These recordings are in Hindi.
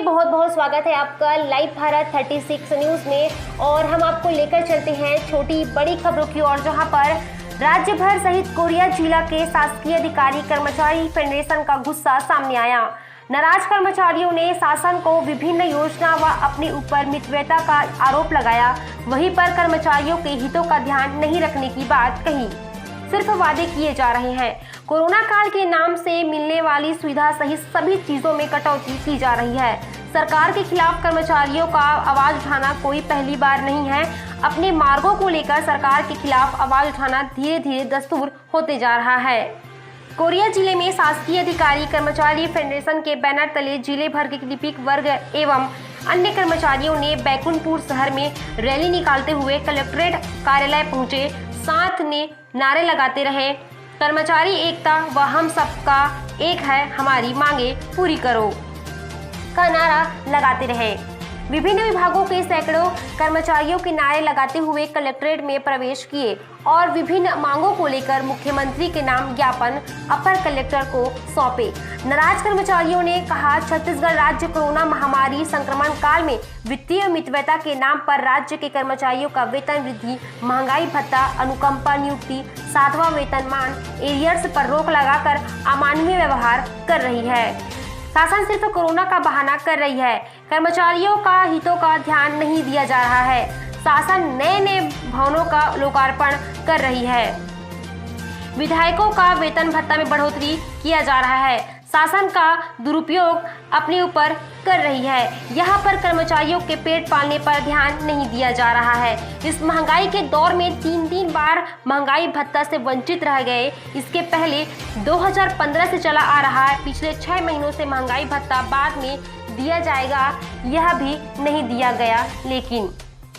बहुत बहुत स्वागत है आपका लाइव भारत 36 न्यूज में। और हम आपको लेकर चलते हैं छोटी बड़ी खबरों की ओर, जहां पर राज्य भर सहित कोरिया जिला के शासकीय अधिकारी कर्मचारी फेडरेशन का गुस्सा सामने आया। नाराज कर्मचारियों ने शासन को विभिन्न योजना व अपने ऊपर मितव्ययता का आरोप लगाया। वहीं पर कर्मचारियों के हितों का ध्यान नहीं रखने की बात कही। सिर्फ वादे किए जा रहे हैं। कोरोना काल के नाम से मिलने वाली सुविधा सहित सभी चीजों में कटौती की जा रही है। सरकार के खिलाफ कर्मचारियों का आवाज उठाना कोई पहली बार नहीं है। अपने मार्गों को लेकर सरकार के खिलाफ आवाज उठाना धीरे धीरे दस्तूर होते जा रहा है। कोरिया जिले में शासकीय अधिकारी कर्मचारी फेडरेशन के बैनर तले जिले भर के लिपिक वर्ग एवं अन्य कर्मचारियों ने बैकुंठपुर शहर में रैली निकालते हुए कलेक्ट्रेट कार्यालय पहुंचे। साथ ने नारे लगाते रहे, कर्मचारी एकता व हम सबका एक है, हमारी मांगे पूरी करो का नारा लगाते रहे। विभिन्न विभागों के सैकड़ों कर्मचारियों के नारे लगाते हुए कलेक्ट्रेट में प्रवेश किए और विभिन्न मांगों को लेकर मुख्यमंत्री के नाम ज्ञापन अपर कलेक्टर को सौंपे। नाराज कर्मचारियों ने कहा, छत्तीसगढ़ राज्य कोरोना महामारी संक्रमण काल में वित्तीय मितव्ययता के नाम पर राज्य के कर्मचारियों का वेतन वृद्धि, महंगाई भत्ता, अनुकंपा नियुक्ति, 7वां वेतनमान, एरियर्स पर रोक लगाकर अमानवीय व्यवहार कर रही है। शासन सिर्फ कोरोना का बहाना कर रही है। कर्मचारियों का हितों का ध्यान नहीं दिया जा रहा है। शासन नए नए भवनों का लोकार्पण कर रही है। विधायकों का वेतन भत्ता में बढ़ोतरी किया जा रहा है। शासन का दुरुपयोग अपने ऊपर कर रही है। यहाँ पर कर्मचारियों के पेट पालने पर ध्यान नहीं दिया जा रहा है। इस महंगाई के दौर में 3 बार महंगाई भत्ता से वंचित रह गए। इसके पहले 2015 से चला आ रहा है। पिछले 6 महीनों से महंगाई भत्ता बाद में दिया जाएगा, यह भी नहीं दिया गया। लेकिन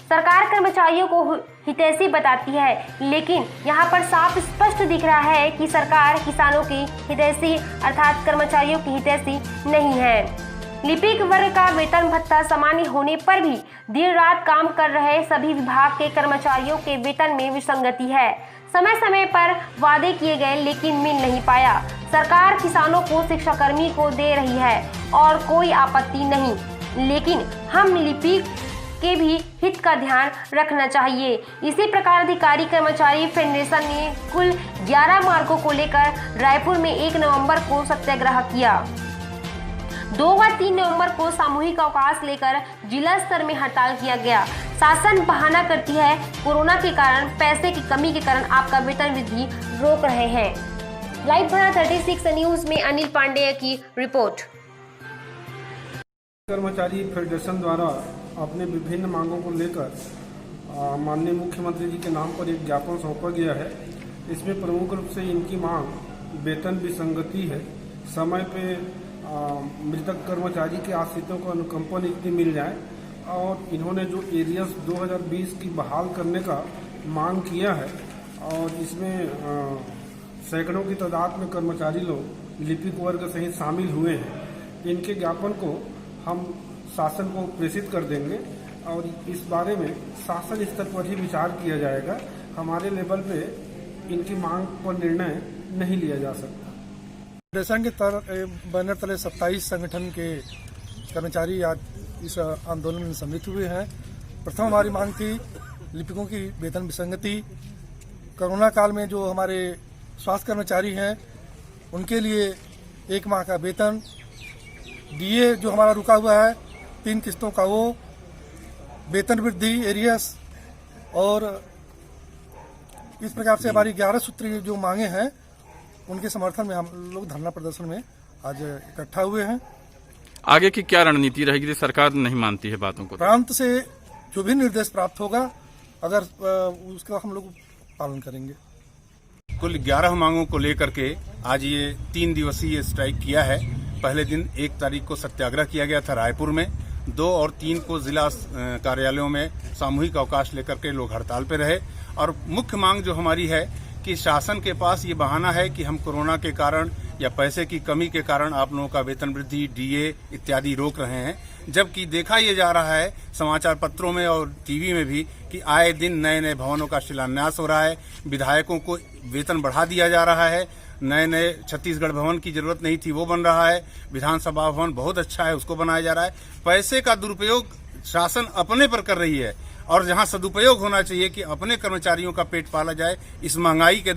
सरकार कर्मचारियों को हितैषी बताती है, लेकिन यहाँ पर साफ स्पष्ट दिख रहा है कि सरकार किसानों की हितैषी अर्थात कर्मचारियों की हितैषी नहीं है। लिपिक वर्ग का वेतन भत्ता सामान्य होने पर भी दिन रात काम कर रहे सभी विभाग के कर्मचारियों के वेतन में विसंगति है। समय समय पर वादे किए गए लेकिन मिल नहीं पाया। सरकार किसानों को शिक्षाकर्मी को दे रही है और कोई आपत्ति नहीं, लेकिन हम लिपिक के भी हित का ध्यान रखना चाहिए। इसी प्रकार अधिकारी कर्मचारी फेडरेशन ने कुल 11 मार्गों को लेकर रायपुर में 1 नवंबर को सत्याग्रह किया। 2 व 3 नवंबर को सामूहिक अवकाश लेकर जिला स्तर में हड़ताल किया गया। शासन बहाना करती है, कोरोना के कारण पैसे की कमी के कारण आपका वेतन वृद्धि रोक रहे हैं। लाइव भारत 36 न्यूज में अनिल पांडेय की रिपोर्ट। कर्मचारी फेडरेशन द्वारा अपने विभिन्न मांगों को लेकर माननीय मुख्यमंत्री जी के नाम पर एक ज्ञापन सौंपा गया है। इसमें प्रमुख रूप से इनकी मांग वेतन विसंगति है। समय पे मृतक कर्मचारी के आश्रितों को अनुकंपा नियुक्ति मिल जाए और इन्होंने जो एरियर्स 2020 की बहाल करने का मांग किया है और इसमें सैकड़ों की तादाद में कर्मचारी लोग लिपिक वर्ग सहित शामिल हुए हैं। इनके ज्ञापन को हम शासन को प्रेषित कर देंगे और इस बारे में शासन स्तर पर ही विचार किया जाएगा। हमारे लेवल पे इनकी मांग पर निर्णय नहीं लिया जा सकता। फेडरेशन के बैनर तले 27 संगठन के कर्मचारी आज इस आंदोलन में सम्मिलित हुए हैं। प्रथम हमारी मांग थी लिपिकों की वेतन विसंगति। कोरोना काल में जो हमारे स्वास्थ्य कर्मचारी हैं उनके लिए 1 माह का वेतन, डीए जो हमारा रुका हुआ है 3 किस्तों का वो, वेतन वृद्धि, एरियस और इस प्रकार से हमारी 11 सूत्री जो मांगे हैं उनके समर्थन में हम लोग धरना प्रदर्शन में आज इकट्ठा हुए हैं। आगे की क्या रणनीति रहेगी? सरकार नहीं मानती है बातों को, प्रांत से जो भी निर्देश प्राप्त होगा अगर उसका हम लोग पालन करेंगे। कुल 11 मांगों को लेकर के आज ये 3 दिवसीय स्ट्राइक किया है। पहले दिन 1 तारीख को सत्याग्रह किया गया था रायपुर में, 2 और 3 को जिला कार्यालयों में सामूहिक अवकाश लेकर के लोग हड़ताल पे रहे। और मुख्य मांग जो हमारी है कि शासन के पास ये बहाना है कि हम कोरोना के कारण या पैसे की कमी के कारण आप लोगों का वेतन वृद्धि, डीए इत्यादि रोक रहे हैं, जबकि देखा ये जा रहा है समाचार पत्रों में और टीवी में भी कि आए दिन नए नए भवनों का शिलान्यास हो रहा है, विधायकों को वेतन बढ़ा दिया जा रहा है, नए नए छत्तीसगढ़ भवन की जरूरत नहीं थी वो बन रहा है, विधानसभा भवन बहुत अच्छा है उसको बनाया जा रहा है। पैसे का दुरुपयोग शासन अपने पर कर रही है और जहां सदुपयोग होना चाहिए कि अपने कर्मचारियों का पेट पाला जाए। इस महंगाई के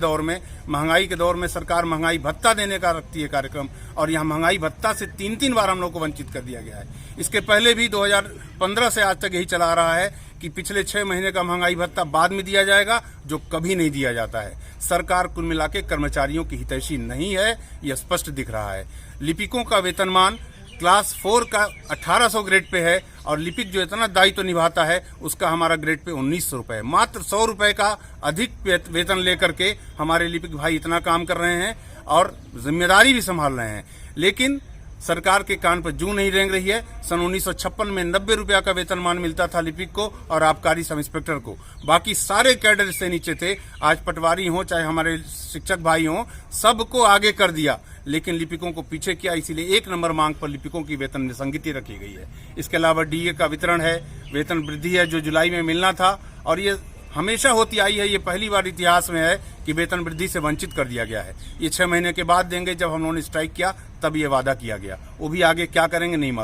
दौर में सरकार महंगाई भत्ता देने का रखती है कार्यक्रम और यहाँ महंगाई भत्ता से 3 बार हम लोग को वंचित कर दिया गया है। इसके पहले भी 2015 से आज तक यही चला रहा है कि पिछले 6 महीने का महंगाई भत्ता बाद में दिया जाएगा, जो कभी नहीं दिया जाता है। सरकार कुल मिला के कर्मचारियों की हितैषी नहीं है, यह स्पष्ट दिख रहा है। लिपिकों का वेतनमान क्लास 4 का 1800 ग्रेड पे है और लिपिक जो इतना दायित्व निभाता है उसका हमारा ग्रेड पे 1900 रुपए है। मात्र 100 रुपए का अधिक वेतन लेकर के हमारे लिपिक भाई इतना काम कर रहे हैं और जिम्मेदारी भी संभाल रहे हैं, लेकिन सरकार के कान पर जूं नहीं रेंग रही है। सन 1956 में 90 रुपया का वेतनमान मिलता था लिपिक को और आबकारी सब इंस्पेक्टर को, बाकी सारे कैडर से नीचे थे। आज पटवारी हो चाहे हमारे शिक्षक भाई हों, सबको आगे कर दिया, लेकिन लिपिकों को पीछे किया। इसीलिए 1 नंबर मांग पर लिपिकों की वेतन निसंगिति रखी गई है। इसके अलावा डीए का वितरण है, वेतन वृद्धि है जो जुलाई में मिलना था और ये हमेशा होती आई है। ये पहली बार इतिहास में है कि वेतन वृद्धि से वंचित कर दिया गया है। ये 6 महीने के बाद देंगे, जब हम लोगों ने स्ट्राइक किया तब ये वादा किया गया, वो भी आगे क्या करेंगे नहीं मालूम।